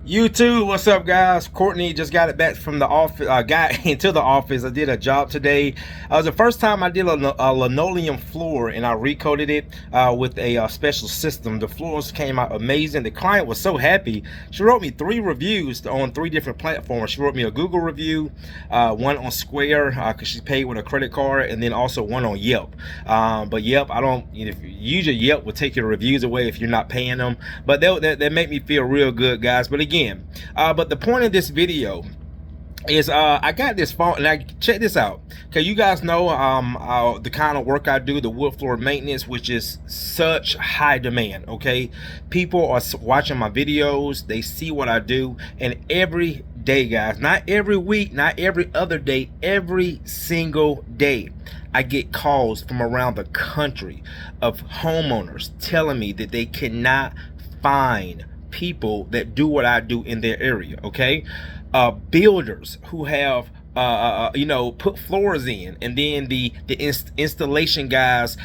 YouTube, what's up, guys? Courtney just got it back from the office. Got into the office. I did a job today. It was the first time I did a linoleum floor, and I recoated it with a special system. The floors came out amazing. The client was so happy. She wrote me 3 reviews on 3 different platforms. She wrote me a Google review, one on Square because she paid with a credit card, and then also one on Yelp. But Yelp, I don't. Usually Yelp will take your reviews away if you're not paying them. But they make me feel real good, guys. But again. But the point of this video is I got this phone, and I check this out, because you guys know the kind of work I do, the wood floor maintenance, which is such high demand. Okay, people are watching my videos, they see what I do, and every day, guys, not every week, not every other day, every single day I get calls from around the country of homeowners telling me that they cannot find people that do what I do in their area. Okay, builders who have put floors in, and then the installation guys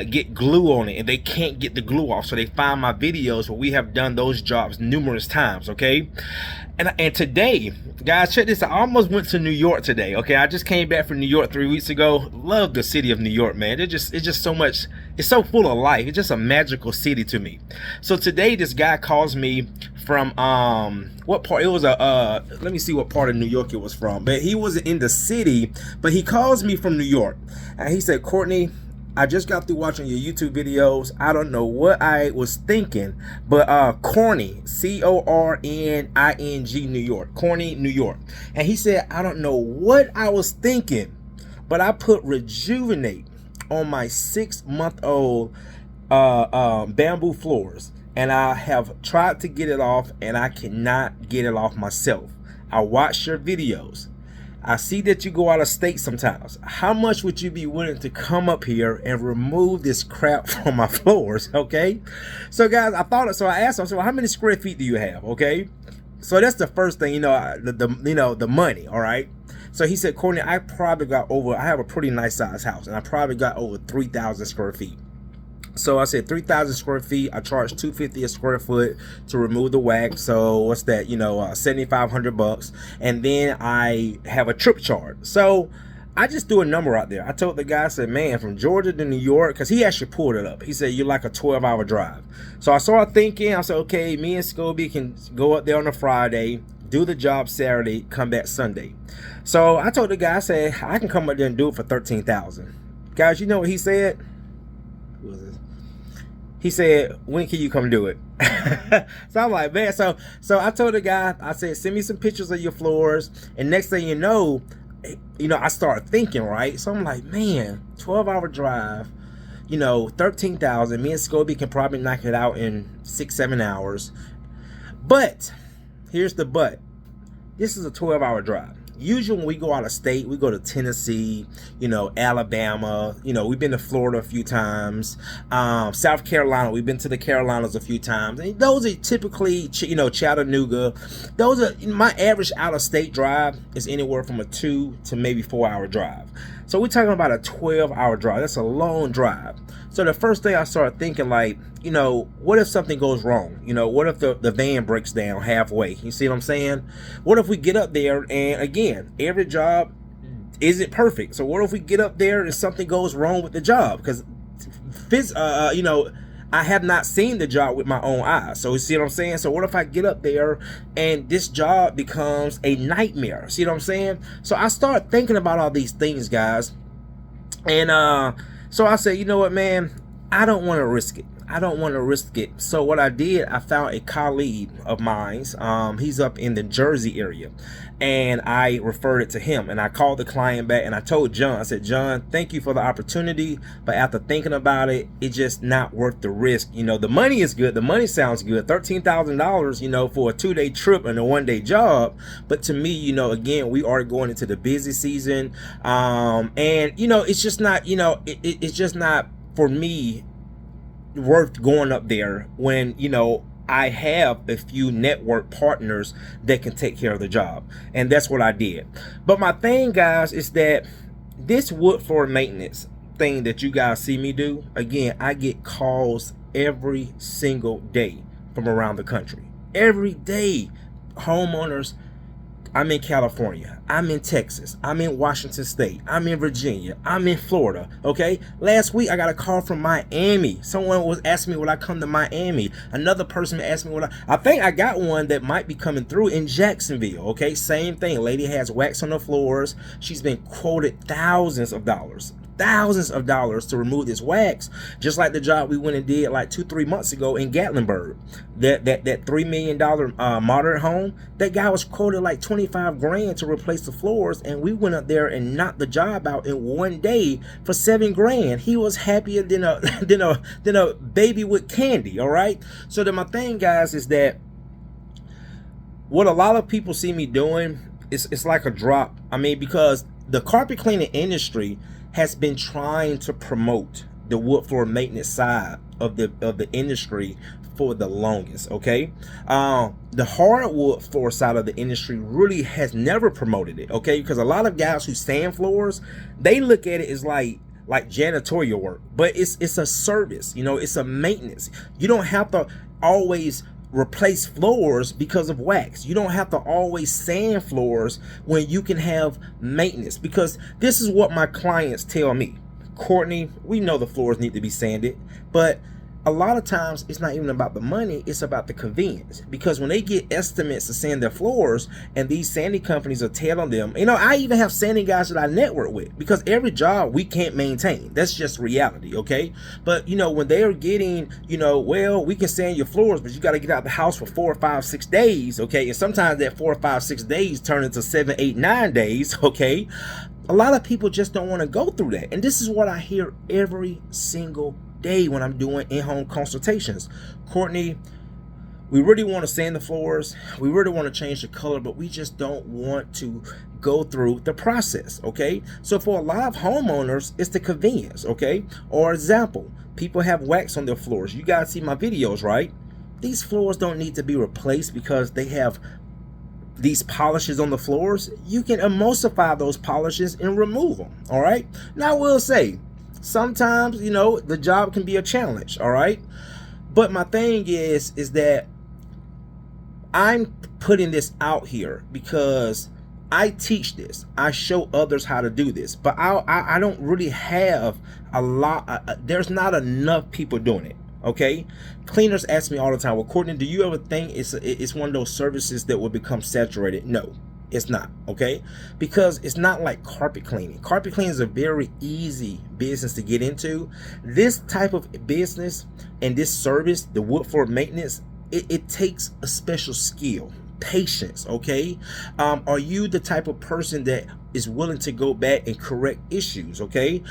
get glue on it, and they can't get the glue off, so they find my videos where we have done those jobs numerous times. Okay, and today, guys, check this out. I almost went to New York today. Okay, I just came back from New York 3 weeks ago. Love the city of New York, man. It's just so much. It's so full of life. It's just a magical city to me. So today, this guy calls me from what part? It was let me see what part of New York it was from. But he was in the city, but he calls me from New York, and he said, "Courtney, I just got through watching your YouTube videos. I don't know what I was thinking, but Corny, C-O-R-N-I-N-G, New York, Corny, New York." And he said, "I don't know what I was thinking, but I put Rejuvenate on my 6-month-old bamboo floors, and I have tried to get it off, and I cannot get it off myself. I watch your videos. I see that you go out of state sometimes. How much would you be willing to come up here and remove this crap from my floors?" Okay, so guys, I asked him, I said, "Well, how many square feet do you have?" Okay, so that's the first thing, the money. All right, so he said, "Courtney, I have a pretty nice size house, and I probably got over 3,000 square feet." So I said 3,000 square feet. I charge $250 a square foot to remove the wax. So what's that? $7,500. And then I have a trip charge. So I just threw a number out there. I told the guy, I said, "Man, from Georgia to New York," because he actually pulled it up. He said, "You're like a 12-hour drive." So I started thinking. I said, "Okay, me and Scobie can go up there on a Friday, do the job Saturday, come back Sunday." So I told the guy, I said, "I can come up there and do it for $13,000. Guys, you know what he said? Who was this? He said, "When can you come do it?" So I'm like, man. So I told the guy, I said, "Send me some pictures of your floors." And next thing you know, I started thinking, right? So I'm like, man, 12-hour drive, 13,000. Me and Scobie can probably knock it out in 6-7 hours. But here's the but. This is a 12-hour drive. Usually when we go out of state, we go to Tennessee, Alabama, we've been to Florida a few times, South Carolina, we've been to the Carolinas a few times. And those are typically, Chattanooga. Those are, my average out of state drive is anywhere from a 2 to maybe 4-hour drive. So we're talking about a 12-hour drive. That's a long drive. So the first thing I started thinking, like, what if something goes wrong? What if the van breaks down halfway? You see what I'm saying? What if we get up there, and again, every job isn't perfect. So what if we get up there and something goes wrong with the job? Because I have not seen the job with my own eyes. So you see what I'm saying? So what if I get up there and this job becomes a nightmare? See what I'm saying? So I started thinking about all these things, guys. And so I said, you know what, man? I don't want to risk it. I don't want to risk it. So what I did, I found a colleague of mine. He's up in the Jersey area, and I referred it to him. And I called the client back, and I told John, I said, "John, thank you for the opportunity, but after thinking about it, it's just not worth the risk. The money is good. The money sounds good. $13,000, for a 2-day trip and a 1-day job. But to me, again, we are going into the busy season, and it's just not, it's just not for me worth going up there when I have a few network partners that can take care of the job." And that's what I did. But my thing, guys, is that this wood floor maintenance thing that you guys see me do, again, I get calls every single day from around the country. Every day homeowners, I'm in California, I'm in Texas, I'm in Washington State, I'm in Virginia, I'm in Florida, okay? Last week, I got a call from Miami. Someone was asking me, will I come to Miami? Another person asked me, I think I got one that might be coming through in Jacksonville, okay? Same thing, lady has wax on the floors. She's been quoted thousands of dollars to remove this wax, just like the job we went and did like 2-3 months ago in Gatlinburg. That $3 million moderate home, that guy was quoted like 25 grand to replace the floors, and we went up there and knocked the job out in one day for 7 grand. He was happier than a than a baby with candy. All right. So then my thing, guys, is that what a lot of people see me doing is it's like a drop. I mean, because the carpet cleaning industry has been trying to promote the wood floor maintenance side of the industry for the longest, okay? The hardwood floor side of the industry really has never promoted it, okay? Because a lot of guys who sand floors, they look at it as like janitorial work, but it's a service, you know, it's a maintenance. You don't have to always replace floors because of wax. You don't have to always sand floors when you can have maintenance, because this is what my clients tell me. Courtney, we know the floors need to be sanded, but a lot of times it's not even about the money, it's about the convenience. Because when they get estimates to sand their floors and these sanding companies are telling them, you know, I even have sanding guys that I network with, because every job we can't maintain. That's just reality, okay? But, you know, when they are getting, you know, well, we can sand your floors, but you got to get out the house for 4 or 5, 6 days, okay? And sometimes that 4 or 5, 6 days turn into 7, 8, 9 days, okay? A lot of people just don't want to go through that. And this is what I hear every single day when I'm doing in-home consultations. Courtney, we really want to sand the floors, we really want to change the color, but we just don't want to go through the process, okay? So for a lot of homeowners, it's the convenience, okay? Or example, people have wax on their floors. You guys see my videos, right? These floors don't need to be replaced because they have these polishes on the floors. You can emulsify those polishes and remove them, all right? Now I will say, sometimes, you know, the job can be a challenge, all right? But my thing is that I'm putting this out here because I teach this. I show others how to do this, but I don't really have a lot. There's not enough people doing it, okay? Cleaners ask me all the time, well, Courtney, do you ever think it's one of those services that will become saturated? No. It's not, okay? Because it's not like carpet cleaning. Carpet cleaning is a very easy business to get into. This type of business and this service, the wood floor maintenance, it takes a special skill, patience, okay? Are you the type of person that is willing to go back and correct issues, okay?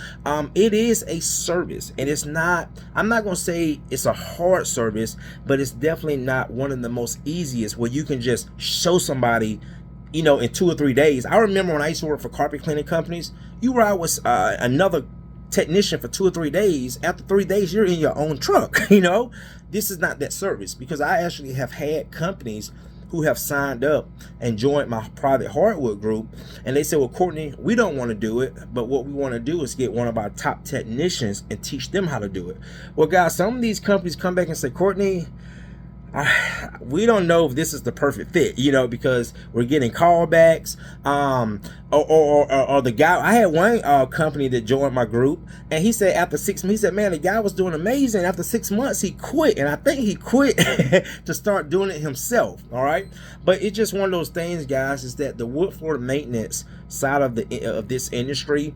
It is a service, and it's not, I'm not gonna say it's a hard service, but it's definitely not one of the most easiest where you can just show somebody, you know, in 2 or 3 days. I remember when I used to work for carpet cleaning companies, you ride with another technician for 2 or 3 days. After 3 days, you're in your own truck, you know? This is not that service, because I actually have had companies who have signed up and joined my private hardwood group, and they said, well, Courtney, we don't want to do it, but what we want to do is get one of our top technicians and teach them how to do it. Well, guys, some of these companies come back and say, Courtney, we don't know if this is the perfect fit, you know, because we're getting callbacks, or the guy. I had one company that joined my group, and he said after 6 months, he said, man, the guy was doing amazing. After 6 months, he quit, and I think he quit to start doing it himself. All right, but it's just one of those things, guys, is that the wood floor maintenance side of this industry,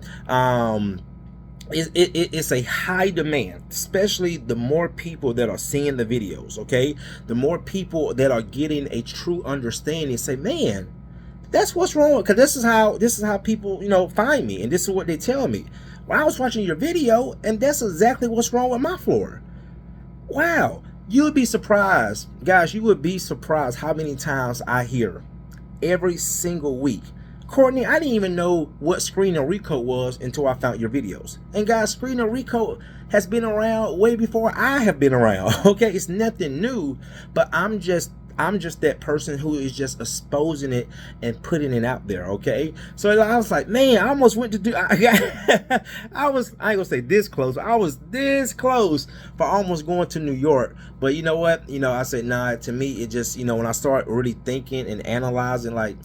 it's a high demand, especially the more people that are seeing the videos, okay? The more people that are getting a true understanding, say, man, that's what's wrong. Because this is how people, you know, find me, and this is what they tell me. Well, I was watching your video, and that's exactly what's wrong with my floor. Wow, you would be surprised, guys. You would be surprised how many times I hear every single week, Courtney, I didn't even know what 𝐓𝐫𝐮𝐦𝐬𝐴 was until I found your videos. And guys, 𝐓𝐫𝐮𝐦𝐬𝐴 has been around way before I have been around. Okay, it's nothing new, but I'm just I'm just that person who is just exposing it and putting it out there, okay? So I was like, man, I almost went to do, I ain't gonna say this close, I was this close for almost going to New York. But you know what? I said, nah, to me, it just, when I start really thinking and analyzing, like,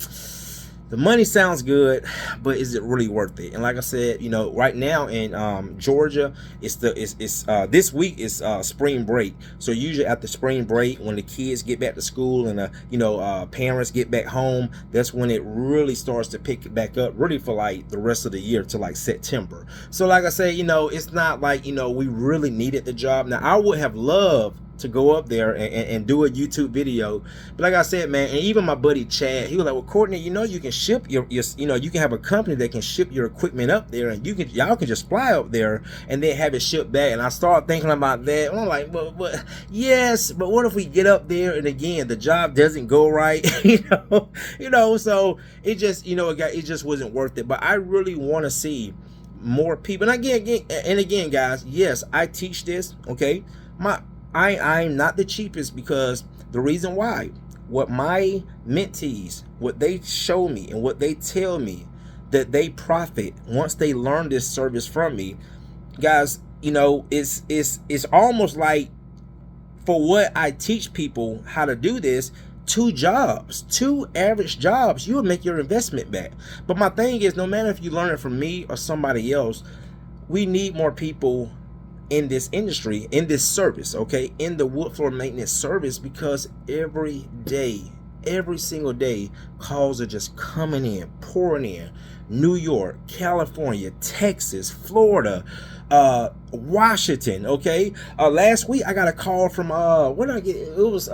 the money sounds good, but is it really worth it? And like I said, right now in Georgia, this week is spring break. So usually after spring break, when the kids get back to school and parents get back home, that's when it really starts to pick back up, really for like the rest of the year to like September. So like I said, it's not like we really needed the job. Now I would have loved to go up there and do a YouTube video, but like I said, man, and even my buddy Chad, he was like, well, Courtney, you can ship your you can have a company that can ship your equipment up there, and y'all can just fly up there and then have it shipped back. And I started thinking about that, and I'm like, but yes, but what if we get up there and again the job doesn't go right? So it just it just wasn't worth it. But I really want to see more people. And again, guys, yes, I teach this, okay? I'm not the cheapest, because the reason why, what my mentees, what they show me and what they tell me that they profit once they learn this service from me, guys, it's almost like, for what I teach people how to do this, 2 average jobs, you will make your investment back. But my thing is, no matter if you learn it from me or somebody else, we need more people in this industry, in this service, okay, in the wood floor maintenance service, because every single day, calls are just coming in, pouring in. New York, California, Texas, Florida, Washington, okay? Last week I got a call from what did I get? It was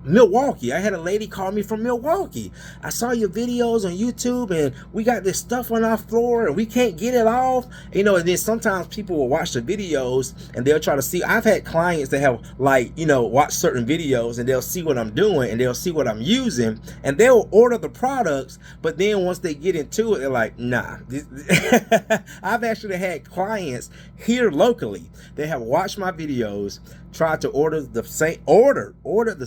Milwaukee. I had a lady call me from Milwaukee. I saw your videos on YouTube, and we got this stuff on our floor and we can't get it off. And then sometimes people will watch the videos and they'll try to see. I've had clients that have watched certain videos, and they'll see what I'm doing and they'll see what I'm using, and they'll order the products, but then once they get into it, they're like, nah. I've actually had clients here locally, they have watched my videos, tried to order the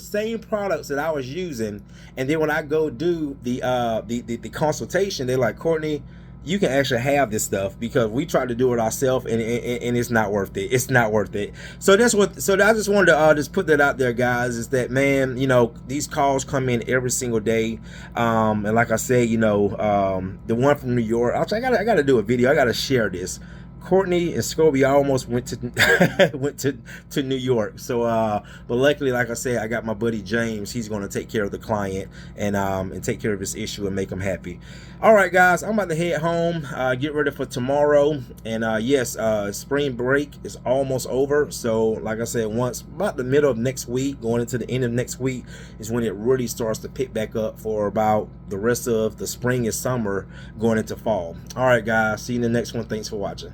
same products that I was using, and then when I go do the consultation, they're like, Courtney, you can actually have this stuff, because we tried to do it ourselves, and it's not worth it. It's not worth it. So I just wanted to just put that out there, guys, is that, man, these calls come in every single day. And like I said, the one from New York, I gotta do a video. I gotta share this. Courtney and 𝐓𝐫𝐲 almost went to New York. So but luckily, like I said, I got my buddy James. He's going to take care of the client and take care of his issue and make him happy. All right, guys, I'm about to head home, get ready for tomorrow. And yes, spring break is almost over. So like I said, once about the middle of next week, going into the end of next week, is when it really starts to pick back up for about the rest of the spring and summer, going into fall. All right, guys, see you in the next one. Thanks for watching.